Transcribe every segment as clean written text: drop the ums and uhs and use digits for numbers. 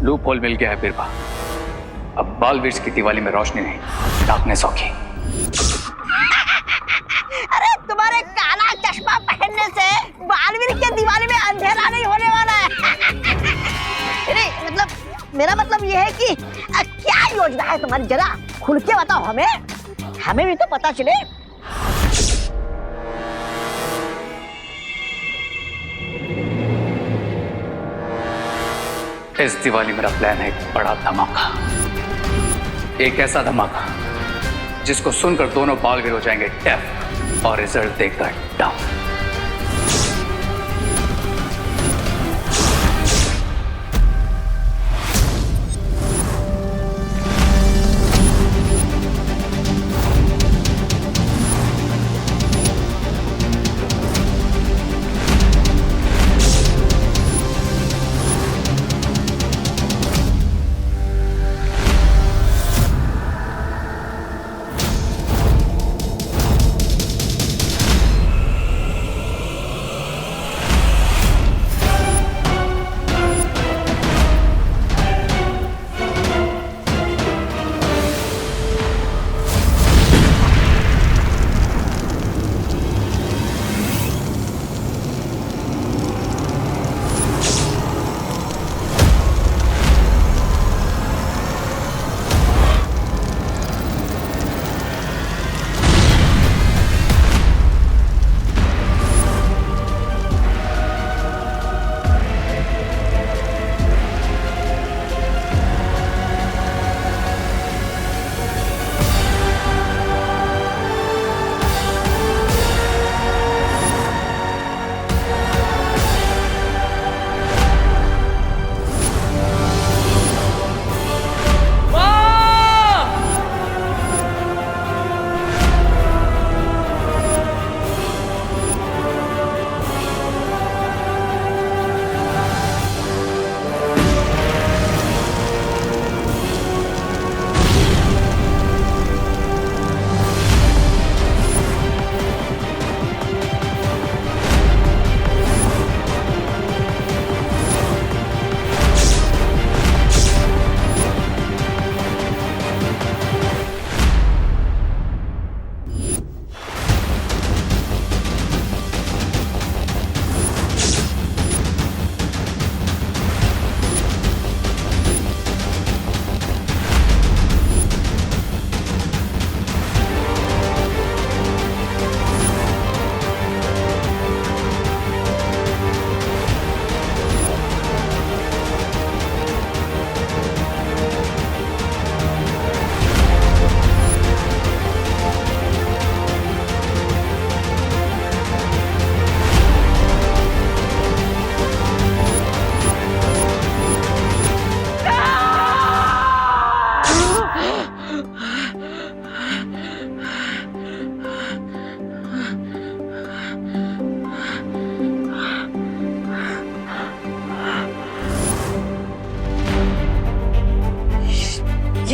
Loop hole मिल गया है बिरबा। अब बालवीर की दिवाली में रोशनी नहीं, डार्कनेस होगी। अरे तुम्हारे काला चश्मा पहनने से बालवीर के दिवाली में अंधेरा नहीं होने वाला है। मेरा मतलब यह है कि क्या योजना है तुम्हारी, जरा खुल के बताओ हमें, हमें भी तो पता चले। इस दिवाली मेरा प्लान है एक बड़ा धमाका, एक ऐसा धमाका जिसको सुनकर दोनों बालवीर हो जाएंगे डेफ और रिजल्ट देखकर डम।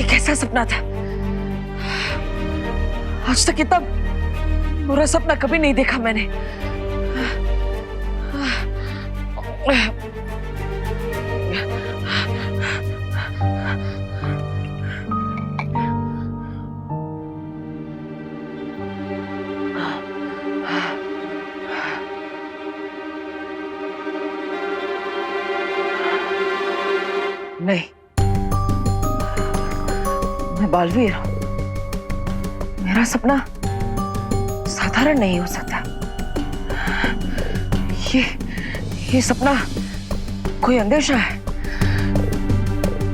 कैसा सपना था? आज तक इतना बुरा सपना कभी नहीं देखा मैंने। नहीं, मैं बालवीर हूं। मेरा सपना साधारण नहीं हो सकता। ये सपना कोई अंदेशा है।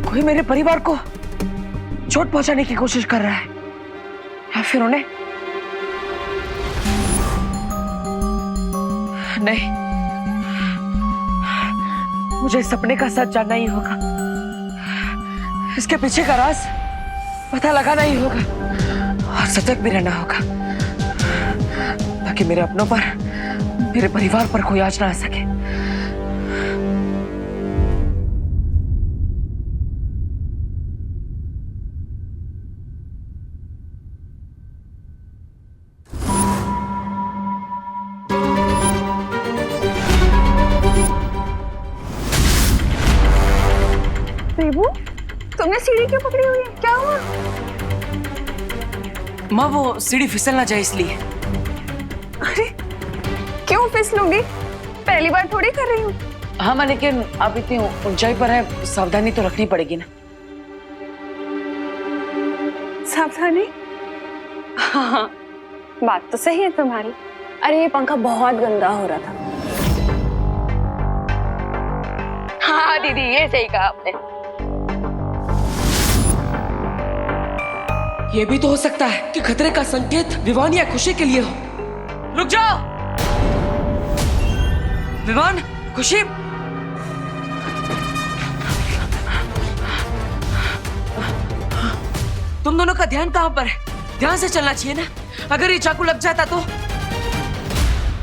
कोई मेरे परिवार को चोट पहुंचाने की कोशिश कर रहा है, या फिर उन्हें नहीं। मुझे इस सपने का सच जानना ही होगा। इसके पीछे का राज पता लगाना ही होगा और सतर्क भी रहना होगा, ताकि मेरे अपनों पर, मेरे परिवार पर कोई आंच ना आ सके। देबू, तुमने सीढ़ी क्यों पकड़ी हुई है? क्या हुआ? माँ वो सीढ़ी फिसल ना जाए इसलिए। अरे क्यों फिसलूंगी? पहली बार थोड़ी कर रही हूँ। हाँ माँ, लेकिन आप इतनी ऊंचाई पर है, सावधानी तो रखनी पड़ेगी ना। सावधानी? हाँ, बात तो सही है तुम्हारी। अरे ये पंखा बहुत गंदा हो रहा था। हाँ दीदी, ये सही कहा आपने। ये भी तो हो सकता है कि खतरे का संकेत विवान या खुशी के लिए हो। रुक जाओ विवान, खुशी। तुम दोनों का ध्यान कहाँ पर है? ध्यान से चलना चाहिए ना। अगर ये चाकू लग जाता तो।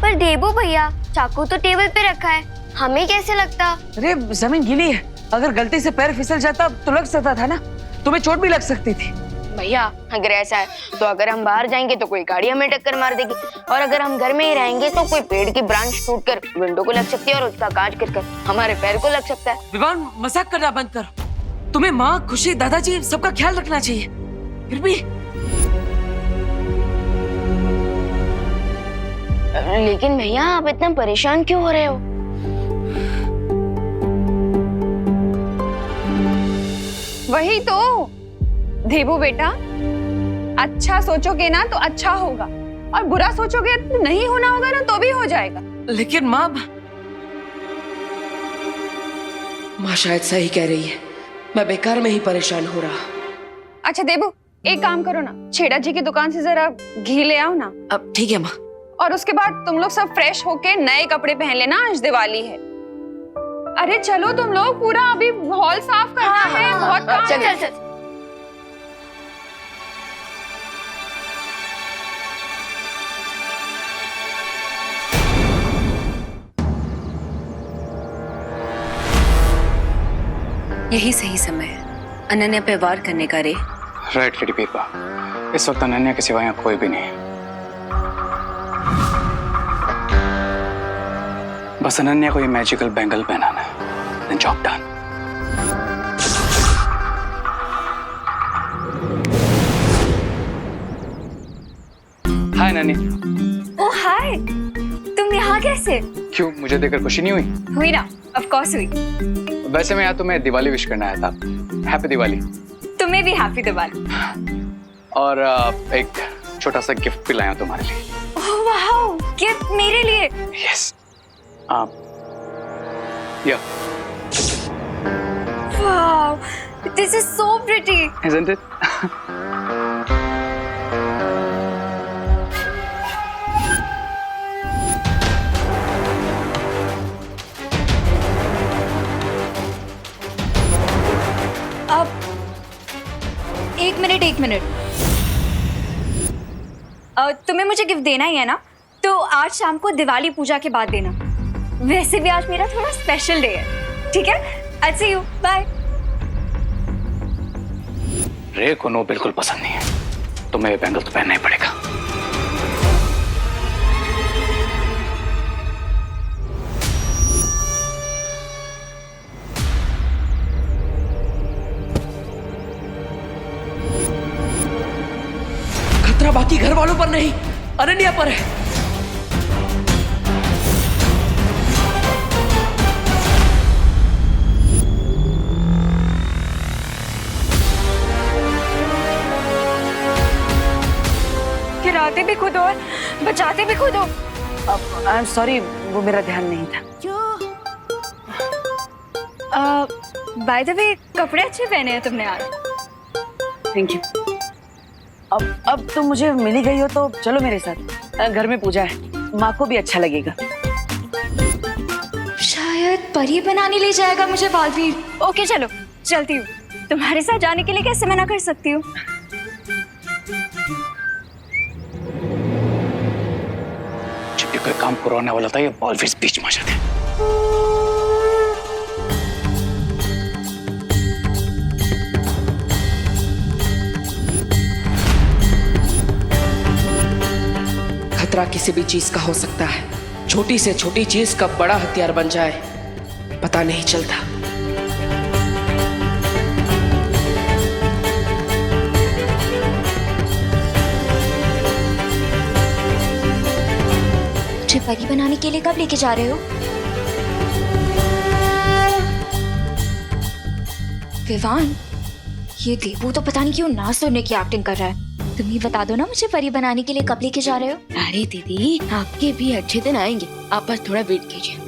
पर देबू भैया, चाकू तो टेबल पे रखा है, हमें कैसे लगता? अरे जमीन गीली है, अगर गलती से पैर फिसल जाता तो लग सकता था ना, तुम्हें चोट भी लग सकती थी। भैया अगर ऐसा है तो अगर हम बाहर जाएंगे तो कोई गाड़ी हमें टक्कर मार देगी, और अगर हम घर में ही रहेंगे तो कोई पेड़ की ब्रांच टूटकर विंडो को लग सकती है और उसका कांच गिरकर हमारे पैर को लग सकता है। विवान मजाक करना बंद करो। तुम्हें माँ, खुशी, दादाजी सबका ख्याल रखना चाहिए। फिर भी लेकिन भैया आप इतना परेशान क्यों हो रहे हो? वही तो देबू बेटा, अच्छा सोचोगे ना तो अच्छा होगा, और बुरा सोचोगे तो नहीं होना होगा ना तो भी हो जाएगा। लेकिन माँ शायद सही कह रही है, मैं बेकार में ही परेशान हो रहा। अच्छा देबू, एक काम करो ना, छेड़ा जी की दुकान से जरा घी ले आओ ना। अब ठीक है माँ। और उसके बाद तुम लोग सब फ्रेश होके नए कपड़े पहन लेना, आज दिवाली है। अरे चलो तुम लोग, पूरा अभी हॉल साफ करना है, बहुत काम है। चल। यही सही समय है अनन्या पे वार करने का रे। राइट लेडी पीपा, इस वक्त अनन्या के सिवा यहाँ कोई भी नहीं है। बस अनन्या को ये मैजिकल बैंगल पहनाना है, then job done. हाय नन्नी। ओह हाय, तुम यहाँ कैसे? क्यों, मुझे देखकर खुशी नहीं हुई? हुई ना, ऑफ कोर्स हुई। वैसे मैं यहाँ तुम्हें दिवाली विश करना आया था। हैप्पी दिवाली। तुम्हें भी हैप्पी दिवाली। और एक छोटा सा गिफ्ट भी लाया हूं तुम्हारे लिए। ओह वाओ, गिफ्ट मेरे लिए? यस। या। Wow, this is so pretty. Isn't it? अब एक मिनट, तुम्हें मुझे गिफ्ट देना ही है ना, तो आज शाम को दिवाली पूजा के बाद देना। वैसे भी आज मेरा थोड़ा स्पेशल डे है, ठीक है? आई सी यू, बाय। रे को नो बिल्कुल पसंद नहीं है, तुम्हें ये बैंगल तो पहनना ही पड़ेगा। खतरा बाकी घर वालों पर नहीं, अनन्या पर है। गिराते भी खुद और बचाते भी खुद हो। आई एम सॉरी, वो मेरा ध्यान नहीं था। बाय द वे, कपड़े अच्छे पहने हैं तुमने आज। Thank you. अब तो मुझे मिली गई हो तो चलो मेरे साथ, घर में पूजा है, माँ को भी अच्छा लगेगा। शायद परी बनाने ले जाएगा मुझे बालवीर। ओके चलो, चलती हूँ। तुम्हारे साथ जाने के लिए कैसे मना कर सकती हूँ? जब भी कोई काम करवाने वाला था, ये बॉलफिश बीच में आ जाते हैं। खतरा किसी भी चीज का हो सकता है, छोटी से छोटी चीज कब बड़ा हथियार बन जाए पता नहीं चलता। परी बनाने के लिए कब लेके जा रहे हो? विवान, ये देवू तो पता नहीं क्यों ना सुनने की एक्टिंग कर रहा है। तुम ही बता दो ना मुझे परी बनाने के लिए कब लेके जा रहे हो? अरे दीदी, आपके भी अच्छे दिन आएंगे, आप बस थोड़ा वेट कीजिए।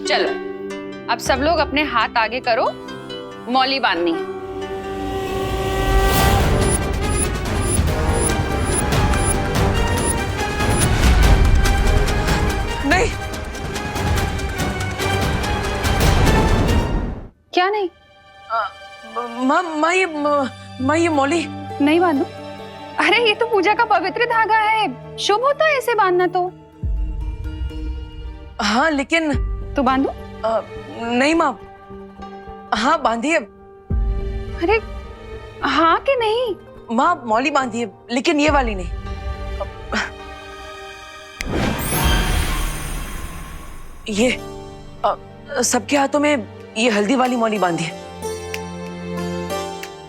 चलो, अब सब लोग अपने हाथ आगे करो, मौली बांधनी है। नहीं, क्या नहीं? माँ ये मौली। नहीं बांधो। अरे ये तो पूजा का पवित्र धागा है, शुभ होता है ऐसे बांधना तो। हाँ लेकिन तो बांधो। नहीं माँ, हाँ बांधिए। अरे हाँ कि नहीं? माँ मौली बांधिए, लेकिन ये वाली नहीं। ये सबके हाथों में ये हल्दी वाली मौली बांधिए।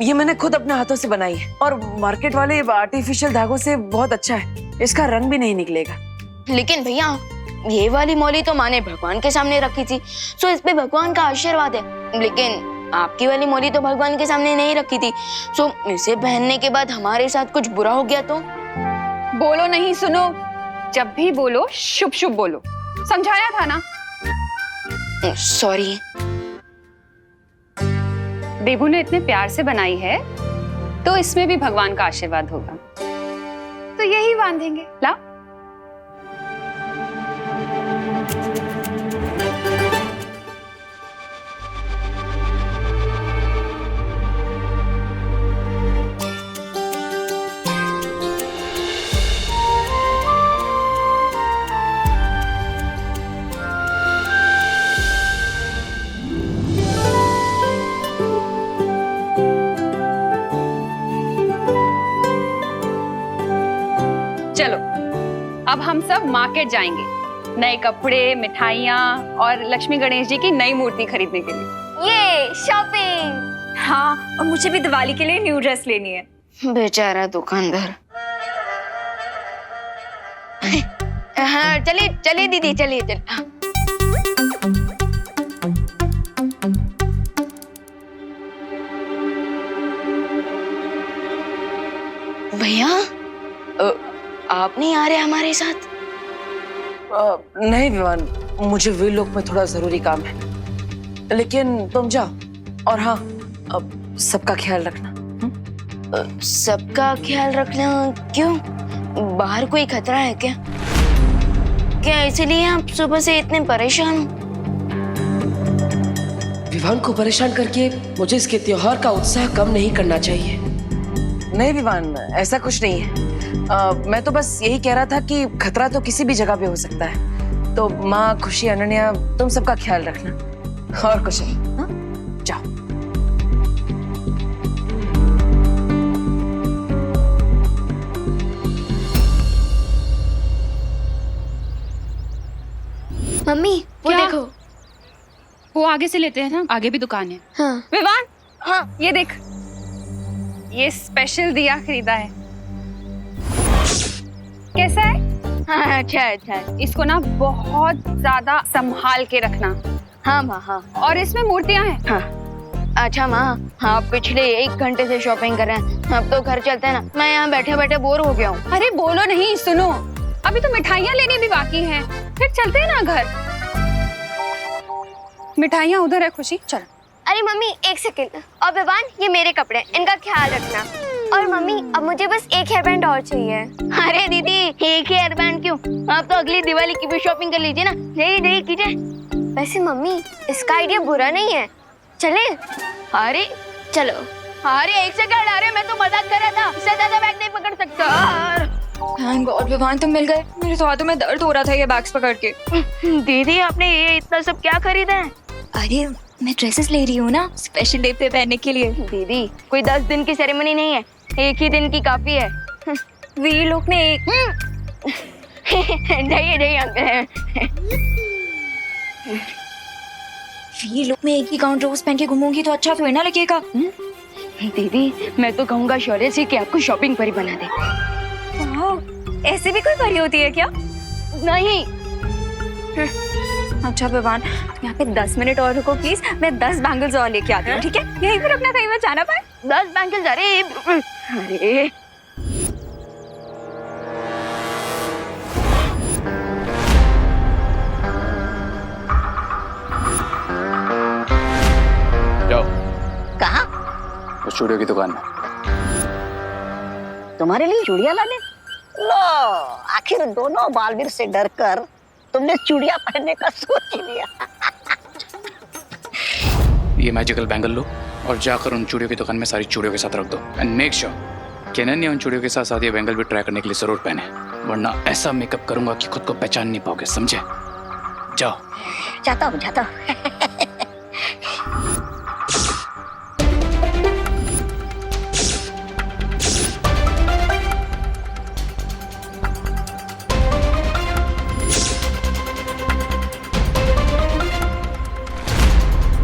ये मैंने खुद अपने हाथों से बनाई है और मार्केट वाले आर्टिफिशियल धागों से बहुत अच्छा है, इसका रंग भी नहीं निकलेगा। लेकिन भैया, ये वाली मौली तो माँ ने भगवान के सामने रखी थी, सो इस पे भगवान का आशीर्वाद है। लेकिन आपकी वाली मौली तो भगवान के सामने नहीं रखी थी, सो इसे पहनने के बाद हमारे साथ कुछ बुरा हो गया तो? बोलो नहीं, सुनो। जब भी बोलो शुभ शुभ बोलो, समझाया था ना। सॉरी। देवू ने इतने प्यार से बनाई है तो इसमें भी भगवान का आशीर्वाद होगा, तो यही बांधेंगे। ला। चलो, अब हम सब मार्केट जाएंगे, नए कपड़े, मिठाइयाँ और लक्ष्मी गणेश जी की नई मूर्ति खरीदने के लिए। ये शॉपिंग। हाँ, और मुझे भी दिवाली के लिए न्यू ड्रेस लेनी है। बेचारा दुकानदार। हाँ चलिए चलिए दीदी, चलिए चलिए। हाँ। भैया, आप नहीं आ रहे हमारे साथ? नहीं विवान, मुझे वे लोग में थोड़ा जरूरी काम है, लेकिन तुम जाओ। और हाँ, अब सबका ख्याल रखना। सबका ख्याल रखना क्यों? बाहर कोई खतरा है क्या? क्या इसीलिए आप सुबह से इतने परेशान हो? विवान को परेशान करके मुझे इसके त्योहार का उत्साह कम नहीं करना चाहिए। नहीं विवान, ऐसा कुछ नहीं है। मैं तो बस यही कह रहा था कि खतरा तो किसी भी जगह पे हो सकता है। तो माँ, खुशी, अनन्या, तुम सबका ख्याल रखना और कुछ नहीं। हाँ? जाओ। मम्मी वो क्या? देखो। वो आगे से लेते हैं ना, आगे भी दुकान है। हाँ। विवान, हाँ। ये देख, ये स्पेशल दिया खरीदा है। कैसा है? हाँ अच्छा अच्छा। इसको ना बहुत ज्यादा संभाल के रखना। हाँ माँ, हाँ। और इसमें मूर्तियां हैं। हाँ अच्छा माँ, हाँ पिछले 1 घंटे से शॉपिंग कर रहे हैं, अब तो घर चलते हैं ना। मैं यहाँ बैठे बैठे बोर हो गया हूँ। अरे बोलो नहीं, सुनो, अभी तो मिठाइयाँ लेनी भी बाकी हैं, फिर चलते हैं ना घर। मिठाइयाँ उधर है खुशी, चल। अरे मम्मी एक सेकंड। और विवान, ये मेरे कपड़े, इनका ख्याल रखना। और मम्मी, अब मुझे बस एक हेयर बैंड और चाहिए। अरे दीदी, एक ही हेयर बैंड क्यों? आप तो अगली दिवाली की भी शॉपिंग कर लीजिए ना। नहीं नहीं कीजिए। वैसे मम्मी, इसका आइडिया बुरा नहीं है, चले? अरे चलो। अरे एक सेकंड, अरे मैं तो मजाक कर रहा था, इससे ज्यादा बैग नहीं पकड़ सकता। थैंक गॉड विवान तुम मिल गए, मेरे तो हाथों में दर्द हो रहा था ये बैग्स पकड़ के। दीदी, आपने ये इतना सब क्या खरीदा है? अरे मैं ड्रेसेस ले रही हूँ ना, स्पेशल डे पे पहनने के लिए। दीदी, कोई 10 दिन की सेरेमनी नहीं है, एक ही दिन की काफी है। वीर लोग ने एक जाइए जाइए अंकल। वीर लोग में एक ही गाउन रोज पहन के घूमूंगी तो अच्छा थोड़ी ना लगेगा। दीदी मैं तो कहूँगा शौर्य से कि आपको शॉपिंग परी बना दे। वाह, ऐसे भी कोई परी होती है क्या? नहीं। अच्छा विवान, यहाँ पे 10 मिनट और रुको प्लीज, मैं 10 बैंगल्स और लेके आती हूँ, ठीक है? यहीं पर अपना कहीं मत जाना पाए। 10 बैंगल्स? अरे जाओ कहाँ? उस चूड़ियों की दुकान में। तुम्हारे लिए चूड़ियां लाने? लो, आखिर दोनों बालवीर से डरकर तुमने चूड़ियां पहनने का सोच ही लिया। ये मैजिकल बैंगल लो और जाकर उन चूड़ियों की दुकान में सारी चूड़ियों के साथ रख दो एंड मेक श्योर कि अनन्या उन चूड़ियों के साथ साथ ये बैंगल भी ट्राई करने के लिए जरूर पहने, वरना ऐसा मेकअप करूंगा कि खुद को पहचान नहीं पाओगे, समझे? जाओ। जाता हूँ, जाता हूँ।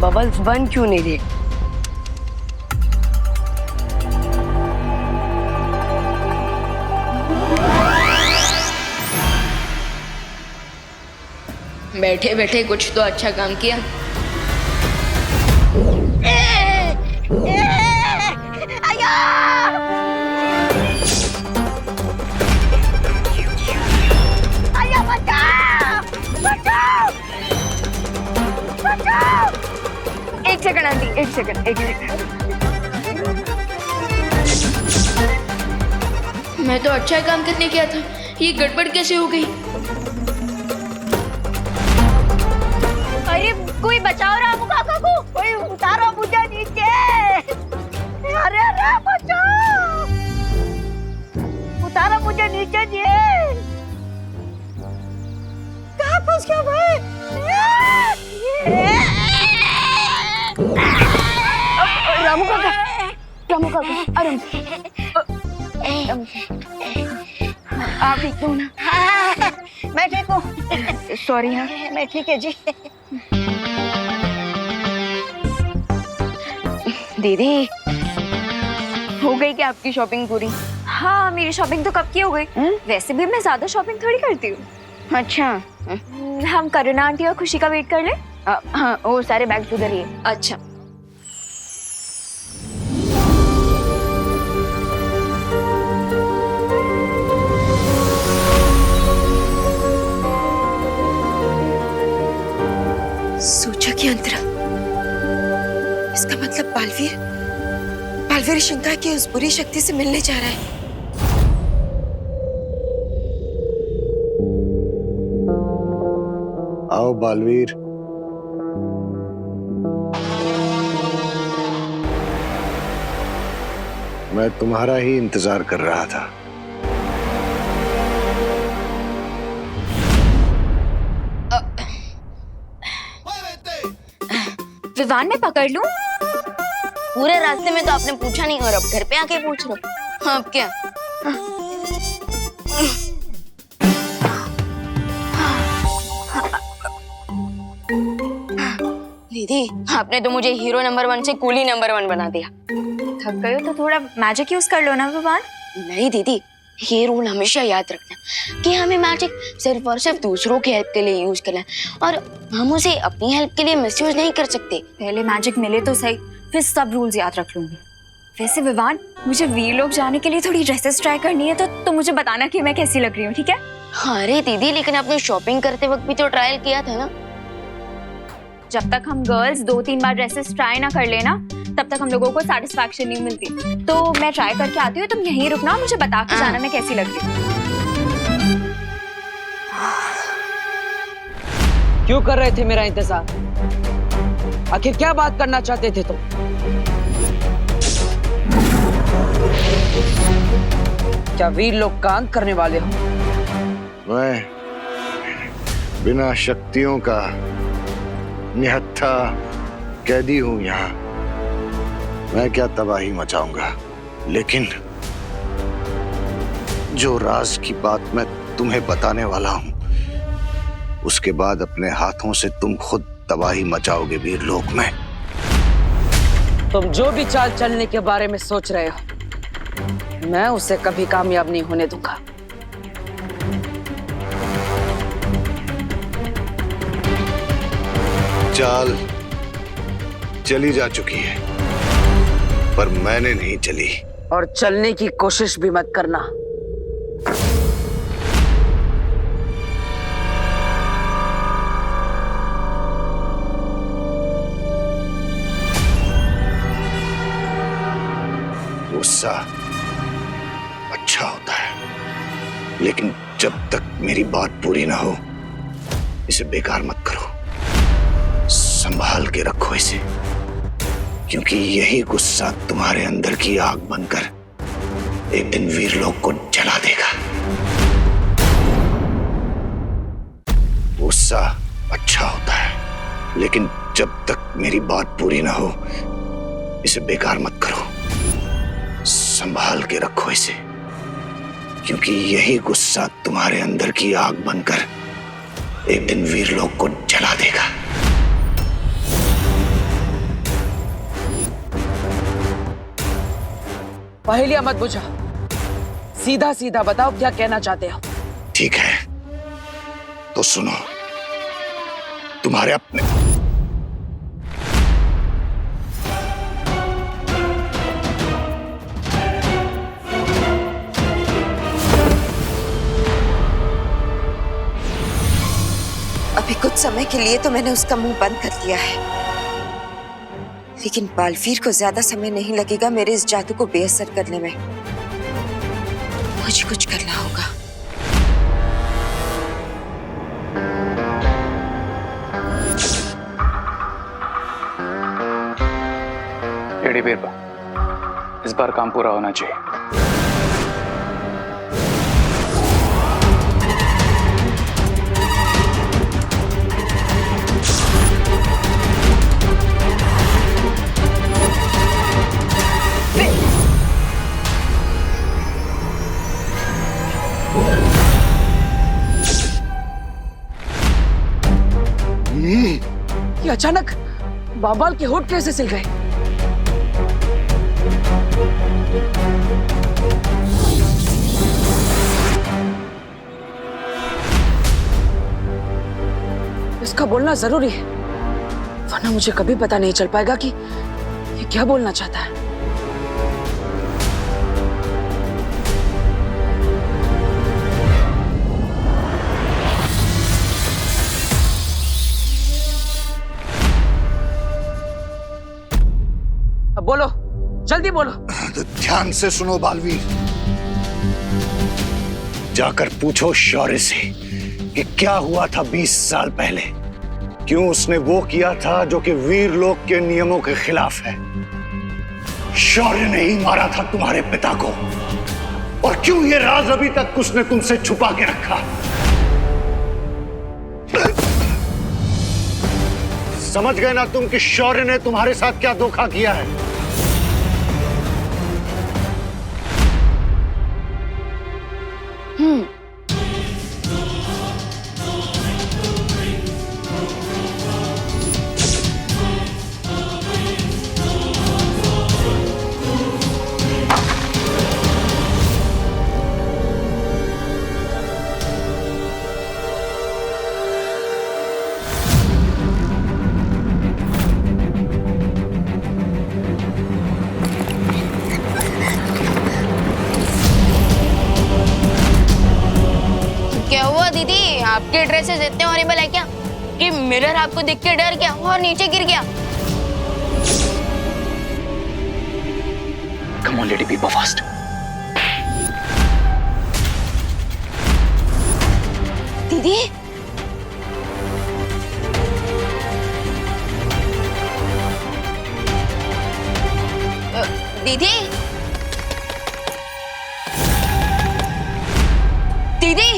बबल्स बन क्यों नहीं रहे? बैठे बैठे कुछ तो अच्छा काम किया। एक सेकंड आंटी, एक सेकंड। मैं तो अच्छा काम करने गया था, ये गड़बड़ कैसे हो गई? अरे कोई बचाओ रामू काका को, कोई उतारो मुझे नीचे। अरे अरे बचाओ, उतारो मुझे नीचे जी। कहाँ फंस गया भाई? रामू काका, अरे आप ठीक हो ना? मैं ठीक हूँ। सॉरी। हाँ मैं ठीक है जी। दीदी हो गई क्या आपकी शॉपिंग पूरी? हाँ, मेरी शॉपिंग तो कब की हो गई। वैसे भी मैं ज्यादा शॉपिंग थोड़ी करती हूँ। अच्छा, हम करुणा आंटी और खुशी का वेट कर ले। हाँ वो सारे बैग्स उधर ही है। अच्छा। सोचा कि अंतरा, इसका मतलब बालवीर शंका की उस बुरी शक्ति से मिलने जा रहा है। आओ बालवीर। मैं तुम्हारा ही इंतजार कर रहा था। विवान में पकड़ लूं? पूरे रास्ते में तो आपने पूछा नहीं और अब घर पे आके पूछ रहे हो। हाँ, अब क्या? दीदी आपने तो मुझे हीरो नंबर 1 से कूली नंबर 1 बना दिया। थक गए हो तो थोड़ा मैजिक यूज कर लो ना विवान। नहीं दीदी, ये रूल हमेशा याद रखना कि हमें मैजिक सिर्फ और सिर्फ दूसरों की हेल्प के लिए यूज करना है और हम उसे अपनी हेल्प के लिए मिसयूज नहीं कर सकते। पहले मैजिक मिले तो सही, फिर सब रूल्स याद रख लूंगी। वैसे विवान, मुझे वीर लोग जाने के लिए थोड़ी ड्रेसेस ट्राई करनी है तो मुझे बताना कि मैं कैसी लग रही हूँ, ठीक है? अरे दीदी, लेकिन आपने शॉपिंग करते वक्त भी तो ट्रायल किया था ना। जब तक हम गर्ल्स 2-3 बार ड्रेसेस ट्राई ना कर लेना, तब तक हम लोगों को सेटिस्फैक्शन नहीं मिलती। तो मैं ट्राई करके आती हूँ, तुम यहीं रुकना, मुझे बता के जाना मैं कैसी लग रही हूँ। क्यों कर रहे थे मेरा इंतजार? आखिर क्या बात करना चाहते थे तुम? क्या वीर लोग का अंत करने वाले हो? मैं बिना शक्तियों का निहत्था कैदी हूं यहाँ। मैं क्या तबाही मचाऊंगा, लेकिन जो राज की बात मैं तुम्हें बताने वाला हूं, उसके बाद अपने हाथों से तुम खुद तबाही मचाओगे वीरलोक में। तुम जो भी चाल चलने के बारे में सोच रहे हो, मैं उसे कभी कामयाब नहीं होने दूंगा। चाल चली जा चुकी है, पर मैंने नहीं चली। और चलने की कोशिश भी मत करना। गुस्सा अच्छा होता है, लेकिन जब तक मेरी बात पूरी ना हो, इसे बेकार मत करो। संभाल के रखो इसे, क्योंकि यही गुस्सा तुम्हारे अंदर की आग बनकर एक दिन वीरलोक को जला देगा। गुस्सा अच्छा होता है, लेकिन जब तक मेरी बात पूरी ना हो, इसे बेकार मत करो। संभाल के रखो इसे, क्योंकि यही गुस्सा तुम्हारे अंदर की आग बनकर एक दिन वीरलोक को जला देगा। पहेलियां मत बुझा, सीधा सीधा बताओ क्या कहना चाहते हो। ठीक है, तो सुनो। तुम्हारे अपने अभी कुछ समय के लिए तो मैंने उसका मुंह बंद कर दिया है, लेकिन बालवीर को ज्यादा समय नहीं लगेगा मेरे इस जादू को बेअसर करने में। मुझे कुछ करना होगा। एडी बीरबा, इस बार काम पूरा होना चाहिए। ये अचानक बाबाल के होठ कैसे सिल गए? इसका बोलना जरूरी है, वरना मुझे कभी पता नहीं चल पाएगा कि ये क्या बोलना चाहता है। अब बोलो, जल्दी बोलो। तो ध्यान से सुनो बालवीर, जाकर पूछो शौर्य से कि क्या हुआ था 20 साल पहले। क्यों उसने वो किया था जो कि वीरलोक के नियमों के खिलाफ है। शौर्य ने ही मारा था तुम्हारे पिता को, और क्यों ये राज अभी तक उसने तुमसे छुपा के रखा। समझ गए ना तुम कि शौर्य ने तुम्हारे साथ क्या धोखा किया है। क्या हुआ दीदी, आपके ड्रेसेस इतने हॉरिबल है क्या कि मिरर आपको देख के डर गया और नीचे गिर गया? Come on lady, be fast. दीदी, दीदी, दीदी,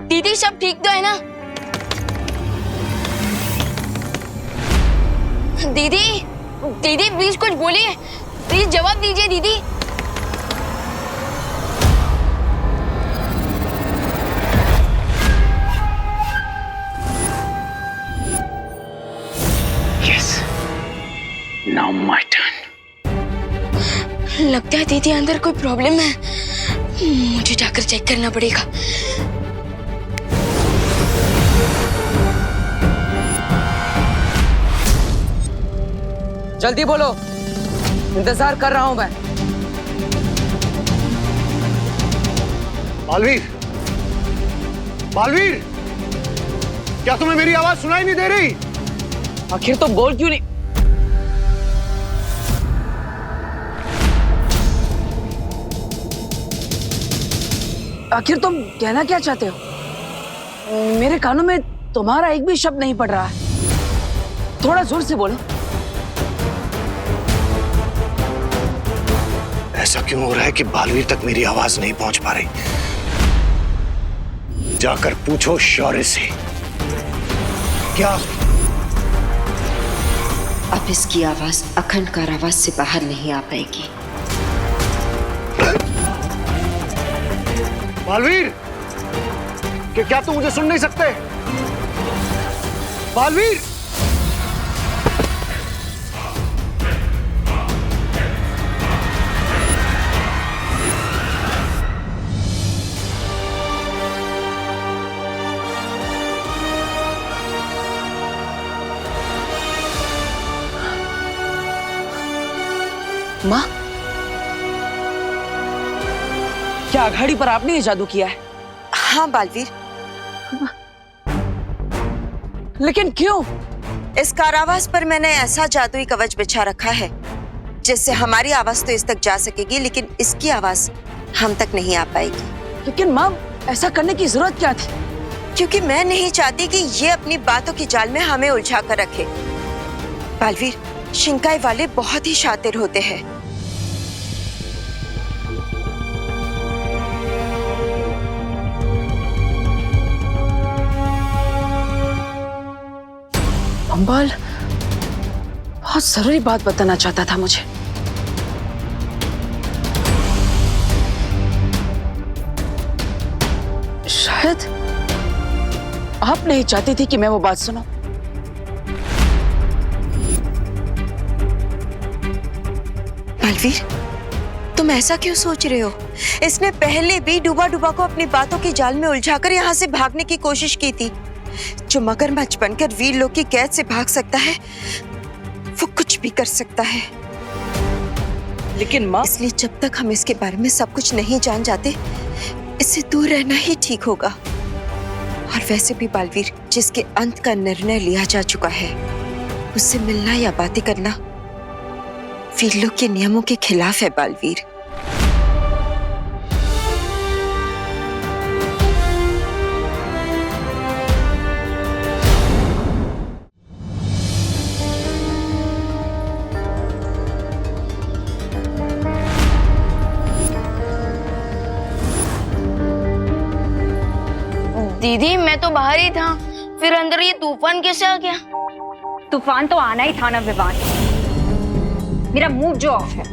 दीदी, सब ठीक तो है ना? दीदी, दीदी प्लीज कुछ बोलिए, प्लीज जवाब दीजिए दीदी। Now my turn. लगता है दीदी अंदर कोई प्रॉब्लम है, मुझे जाकर चेक करना पड़ेगा। जल्दी बोलो, इंतजार कर रहा हूं मैं। बालवीर, बालवीर, क्या तुम्हें मेरी आवाज सुनाई नहीं दे रही? आखिर तुम बोल क्यों नहीं? आखिर तुम कहना क्या चाहते हो? मेरे कानों में तुम्हारा एक भी शब्द नहीं पड़ रहा है। थोड़ा जोर से बोलो। ऐसा क्यों हो रहा है कि बालवीर तक मेरी आवाज नहीं पहुंच पा रही? जाकर पूछो शौर्य से। क्या अब इसकी आवाज अखंड कारावास से बाहर नहीं आ पाएगी। बालवीर, कि क्या तुम मुझे सुन नहीं सकते? बालवीर, माँ, क्या अघाड़ी पर आपने ये जादू किया है? हाँ बालवीर, लेकिन क्यों? इस कारावास पर मैंने ऐसा जादुई कवच बिछा रखा है जिससे हमारी आवाज तो इस तक जा सकेगी, लेकिन इसकी आवाज हम तक नहीं आ पाएगी। लेकिन माँ, ऐसा करने की जरूरत क्या थी? क्योंकि मैं नहीं चाहती कि ये अपनी बातों की जाल में हमें उलझा कर रखे। बालवीर, शिंकाई वाले बहुत ही शातिर होते हैं। अंबाल बहुत जरूरी बात बताना चाहता था मुझे। शायद आप नहीं चाहती थी कि मैं वो बात सुनूं। बालवीर, तुम ऐसा क्यों सोच रहे हो? इसने पहले भी डूबा डूबा को अपनी बातों की जाल में उलझाकर यहाँ से भागने की कोशिश की थी। जो मगरमच्छ बनकर वीर लोग की कैद से भाग सकता है, वो कुछ भी कर सकता है। लेकिन माँ, इसलिए जब तक हम इसके बारे में सब कुछ नहीं जान जाते, इससे दूर रहना ही ठीक होगा। और वैसे भी बालवीर, जिसके अंत का निर्णय लिया जा चुका है, उससे मिलना या बातें करना वीर लोग के नियमों के खिलाफ है बालवीर। दीदी मैं तो बाहर ही था, फिर अंदर ये तूफान कैसे आ गया? तूफान तो आना ही था ना विवान। मेरा मूड जो ऑफ है,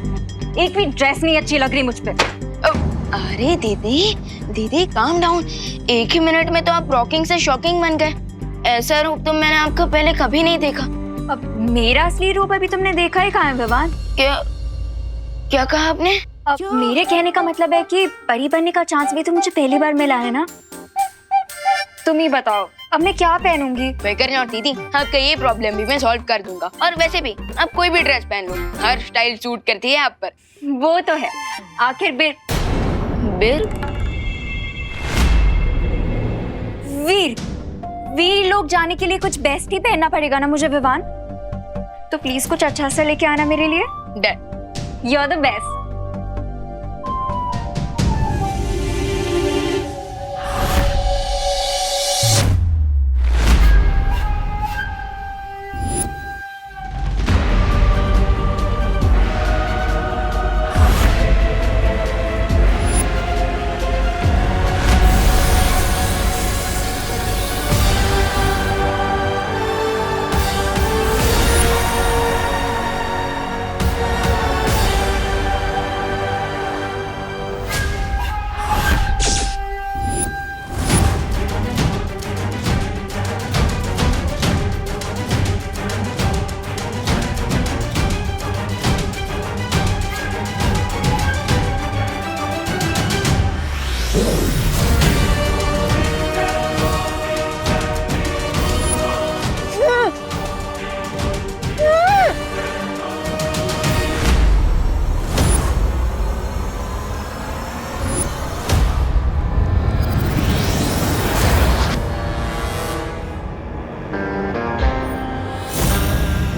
एक भी ड्रेस नहीं अच्छी लग रही मुझ पे। अरे दीदी, दीदी काम डाउन। एक ही मिनट में तो आप रॉकिंग से शॉकिंग बन गए। ऐसा रूप तो मैंने आपका पहले कभी नहीं देखा। अब मेरा असली रूप अभी तुमने देखा ही कहाँ है विवान? क्या कहा आपने? अब मेरे कहने का मतलब है कि परी बनने का चांस भी तो मुझे पहली बार मिला है ना। तुम ही बताओ अब मैं क्या पहनूंगी? बेकर नॉट दीदी, आपका ये प्रॉब्लम भी मैं सॉल्व कर दूंगा। और वैसे भी आप कोई भी ड्रेस पहन लो, हर स्टाइल सूट करती है आप पर। वो तो है। आखिर बिल वीर लोग जाने के लिए कुछ बेस्ट ही पहनना पड़ेगा ना मुझे विवान। तो प्लीज कुछ अच्छा सा लेके आना मेरे लिए। Done. You are the best.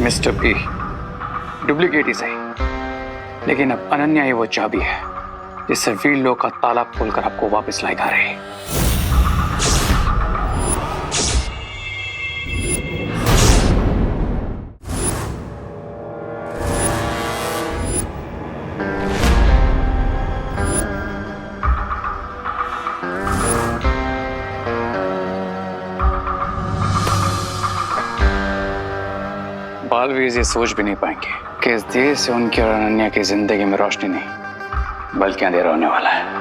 Mister B duplicate ही सही, लेकिन अब अनन्या ही वो चाबी है जिससे वीर लोक का ताला खोलकर आपको वापस लाएगा रे। बालवीर ये सोच भी नहीं पाएंगे कि इस देश से उनकी और अनन्या की जिंदगी में रोशनी नहीं बल्कि अंधेरा होने वाला है।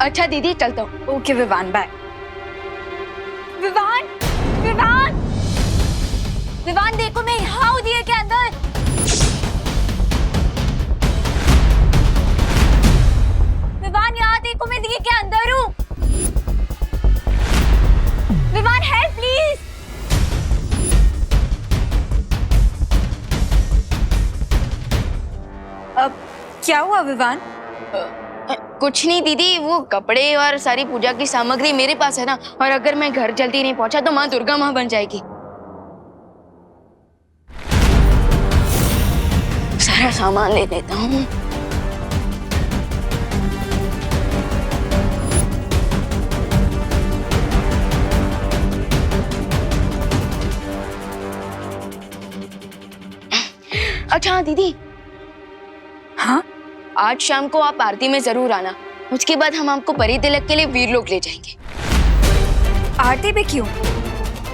अच्छा दीदी चलता हूँ। Okay Vivaan, bye. विवान, विवान, विवान देखो मैं यहाँ हूँ दिए के अंदर। विवान यहाँ देखो मैं दिए के अंदर हूँ। Vivaan help please. अब क्या हुआ विवान? कुछ नहीं दीदी, वो कपड़े और सारी पूजा की सामग्री मेरे पास है ना, और अगर मैं घर जल्दी नहीं पहुंचा तो माँ दुर्गा माँ बन जाएगी। सारा सामान ले लेता हूँ। अच्छा हाँ दीदी, हाँ आज शाम को आप आरती में जरूर आना। उसके बाद हम आपको परी तिलक के लिए वीरलोक ले जाएंगे। आरती भी क्यों?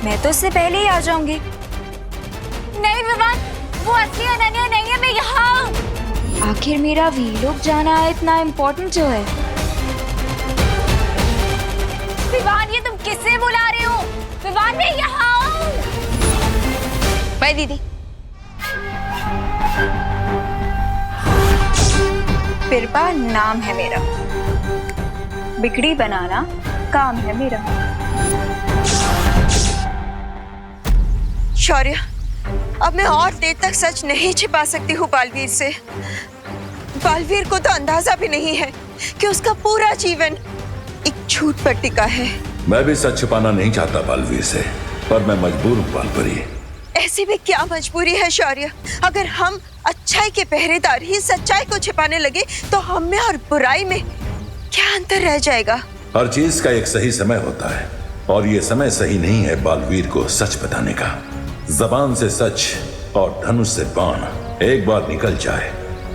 मैं तो उससे पहले ही आ जाऊंगी। नहीं विवान, वो असली अनन्या नहीं है, मैं यहाँ हूँ। आखिर मेरा वीरलोक जाना इतना इम्पोर्टेंट जो है। विवान ये तुम किससे बुला रहे हो? विवान मैं यहाँ हूँ। बाय दीदी। बिरबा नाम है मेरा, बिगड़ी बनाना काम है मेरा। शौर्य, अब मैं और देर तक सच नहीं छिपा सकती हूँ बालवीर से। बालवीर को तो अंदाजा भी नहीं है कि उसका पूरा जीवन एक झूठ पर टिका है। मैं भी सच छिपाना नहीं चाहता बालवीर से, पर मैं मजबूर हूँ बालपरी। ऐसी भी क्या मजबूरी है शौर्य? अगर हम अच्छाई के पहरेदार ही सच्चाई को छिपाने लगे तो हम में और बुराई में क्या अंतर रह जाएगा? हर चीज का एक सही समय होता है, और ये समय सही नहीं है बालवीर को सच बताने का। जबान से सच और धनुष से बाण एक बार निकल जाए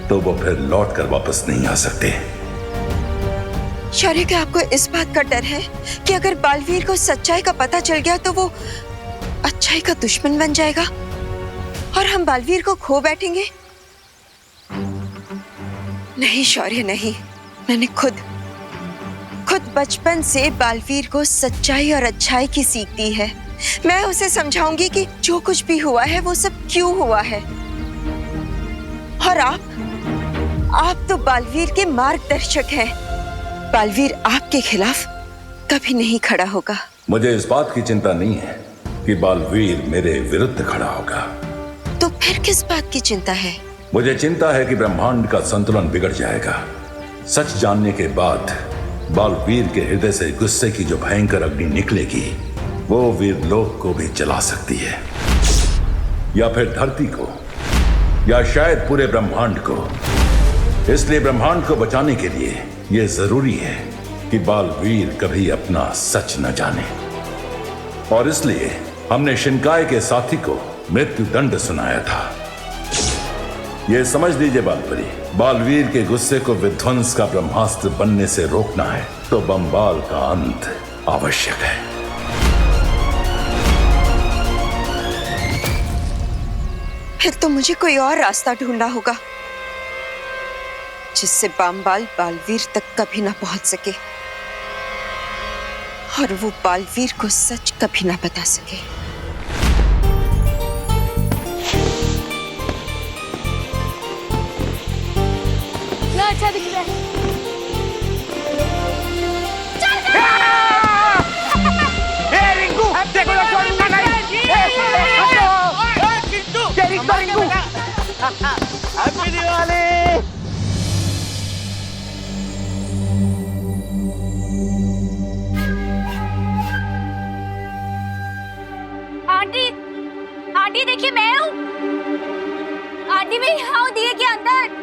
तो वो फिर लौट कर वापस नहीं आ सकते। शौर्य, क्या आपको इस बात का डर है कि अगर बालवीर को सच्चाई का पता चल गया तो वो अच्छाई का दुश्मन बन जाएगा और हम बालवीर को खो बैठेंगे? नहीं शौर्य, नहीं। मैंने खुद बचपन से बालवीर को सच्चाई और अच्छाई की सीख दी है। मैं उसे समझाऊंगी कि जो कुछ भी हुआ है वो सब क्यों हुआ है। और आप तो बालवीर के मार्गदर्शक हैं। बालवीर आपके खिलाफ कभी नहीं खड़ा होगा। मुझे इस बात की चिंता नहीं है कि बालवीर मेरे विरुद्ध खड़ा होगा। तो फिर किस बात की चिंता है? मुझे चिंता है कि ब्रह्मांड का संतुलन बिगड़ जाएगा। सच जानने के बाद बालवीर के हृदय से गुस्से की जो भयंकर अग्नि निकलेगी वो वीरलोक को भी जला सकती है, या फिर धरती को, या शायद पूरे ब्रह्मांड को। इसलिए ब्रह्मांड को बचाने के लिए यह जरूरी है कि बालवीर कभी अपना सच न जाने। और इसलिए हमने शिनकाय के साथी को मृत्यु दंड सुनाया था। यह समझ लीजिए बालपरी, बालवीर के गुस्से को विध्वंस का ब्रह्मास्त्र बनने से रोकना है तो बंबाल का अंत आवश्यक है। फिर तो मुझे कोई और रास्ता ढूंढना होगा जिससे बंबाल बालवीर तक कभी ना पहुंच सके और वो बालवीर को सच कभी ना बता सके। अच्छा दिख रहा है। आंटी, आंटी देखिए मैं हूँ। आंटी मैं यहाँ हूँ दिए के अंदर।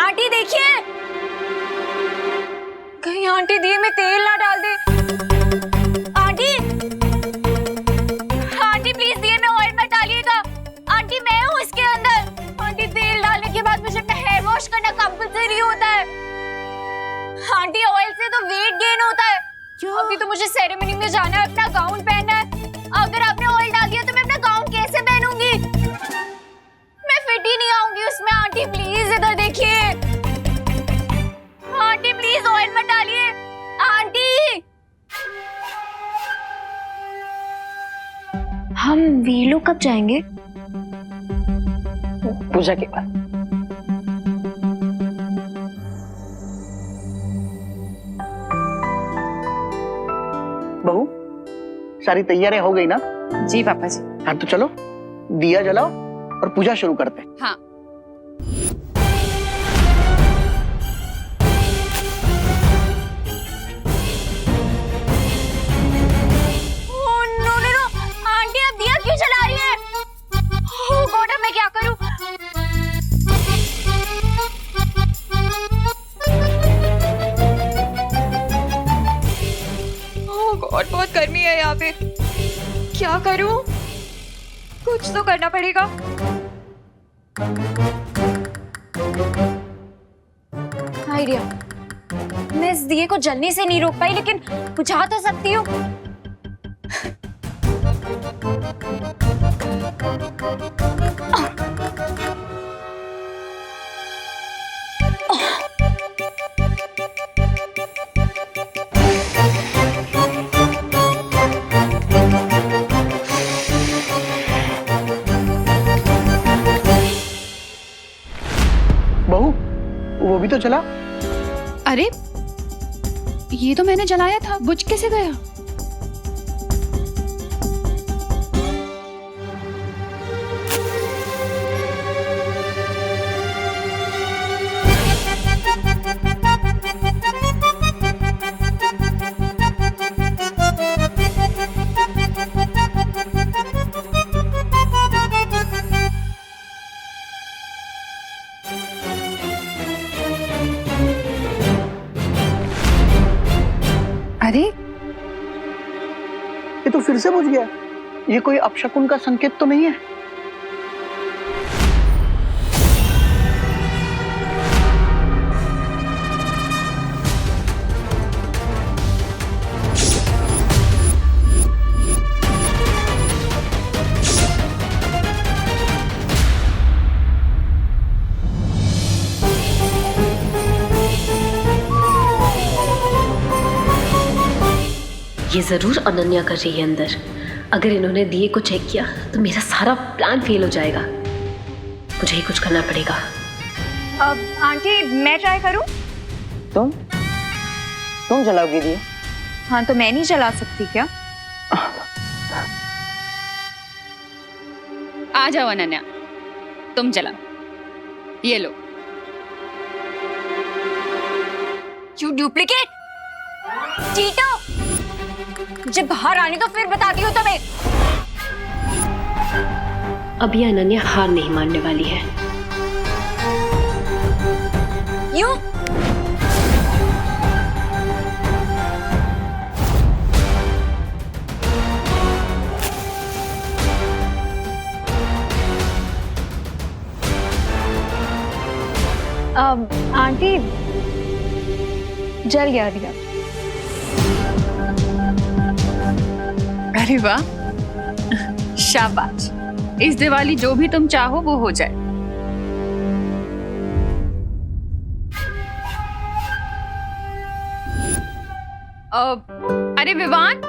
आंटी देखिए, कहीं आंटी दिए में तेल ना डाल दे। आंटी, आंटी प्लीज दिए में ऑयल मत डालिएगा। आंटी मैं हूँ इसके अंदर। आंटी तेल डालने के बाद मुझे अपना हेयर वॉश करना कंपल्सरी होता है। आंटी ऑयल से तो वेट गेन होता है। अभी तो मुझे सेरेमनी में जाना है, अपना गाउन पहनना है। अगर आपने ऑयल डाल दिया तो मैं अपना गाउन कैसे पहनूंगी? मैं फिट ही नहीं आऊंगी उसमें। आंटी प्लीज इधर देखिए। आंटी प्लीज ऑयल मत डालिए। आंटी, हम वीलू कब जाएंगे? पूजा के बाद। बहू, सारी तैयारियां हो गई ना? जी पापा जी। हाँ तो चलो दिया जलाओ और पूजा शुरू करते हैं। हाँ। आंटी आप दिया क्यों जला रही है? ओह गॉड, अब मैं क्या करूं? ओह गॉड, बहुत गर्मी है यहाँ पे। क्या करूं? कुछ तो करना पड़ेगा। आइडिया। मैं इस दिए को जलने से नहीं रोक पाई, लेकिन बुझा तो सकती हूँ। बहू, वो भी तो चला। अरे ये तो मैंने जलाया था, बुझ कैसे गया? अरे ये तो फिर से बुझ गया। ये कोई अपशकुन का संकेत तो नहीं है? ये जरूर अनन्या कर रही है अंदर। अगर इन्होंने दिए को चेक किया तो मेरा सारा प्लान फेल हो जाएगा। मुझे ही कुछ करना पड़ेगा। अब आंटी मैं ट्राई करूं? तुम जलाओगी दिए? हाँ तो मैं नहीं जला सकती क्या? आ जाओ अनन्या, तुम जलाओ। ये लो। You duplicate चीटो! मुझे बाहर आने तो फिर बताती हूँ तुम्हें। अब ये अनन्या हार नहीं मानने वाली है। यू आंटी जल गया दिया। अरे वाह, शाबाश। इस दिवाली जो भी तुम चाहो वो हो जाए। अरे विवान।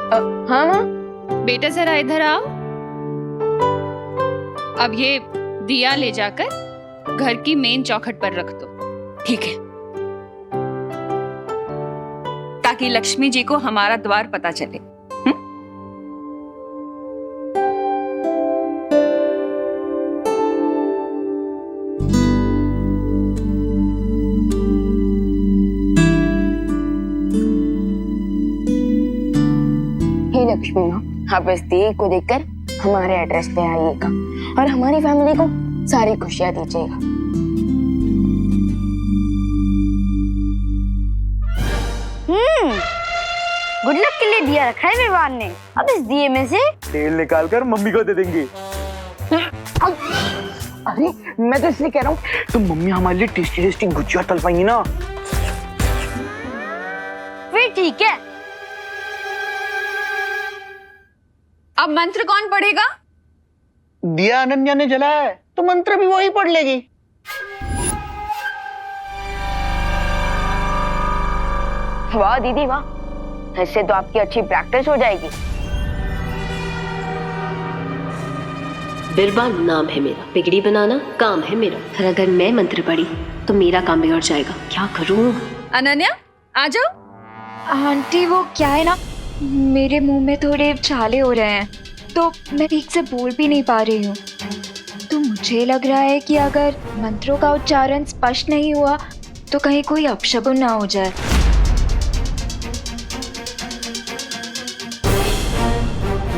हाँ हाँ। बेटा जरा इधर आओ। अब ये दिया ले जाकर घर की मेन चौखट पर रख दो। ठीक है, ताकि लक्ष्मी जी को हमारा द्वार पता चले। हे लक्ष्मी माँ, आप इस दिए को देखकर हमारे एड्रेस पे आइएगा और हमारी फैमिली को सारी खुशियां दीजिएगा। गुड लक के लिए दिया रखा है विवान ने। अब इस दिए में से तेल निकाल कर मम्मी को दे देंगे। अरे मैं तो इसलिए कह रहा हूँ, तो मम्मी हमारे लिए टेस्टी टेस्टी गुजिया तल पाएंगी ना। फिर ठीक है। अब मंत्र कौन पढ़ेगा? दिया अनन्या ने जलाया है तो मंत्र भी वही पढ़ लेगी। वाह दीदी वाह, इससे तो आपकी अच्छी प्रैक्टिस हो जाएगी। बिरबान नाम है मेरा, बिगड़ी बनाना काम है मेरा। और अगर मैं मंत्र पढ़ी तो मेरा काम बिगड़ जाएगा। क्या करूं? अनन्या आ जाओ। आंटी वो क्या है ना, मेरे मुंह में थोड़े छाले हो रहे हैं तो मैं ठीक से बोल भी नहीं पा रही हूँ। तो मुझे लग रहा है कि अगर मंत्रों का उच्चारण स्पष्ट नहीं हुआ तो कहीं कोई अपशगुन ना हो जाए।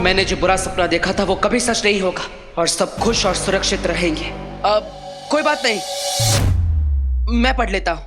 मैंने जो बुरा सपना देखा था वो कभी सच नहीं होगा और सब खुश और सुरक्षित रहेंगे। अब कोई बात नहीं, मैं पढ़ लेता हूँ।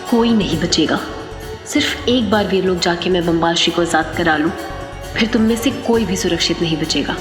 कोई नहीं बचेगा। सिर्फ एक बार वीर लोग जाके मैं बम्बाल श्री को आजाद करा लूं, फिर तुम में से कोई भी सुरक्षित नहीं बचेगा।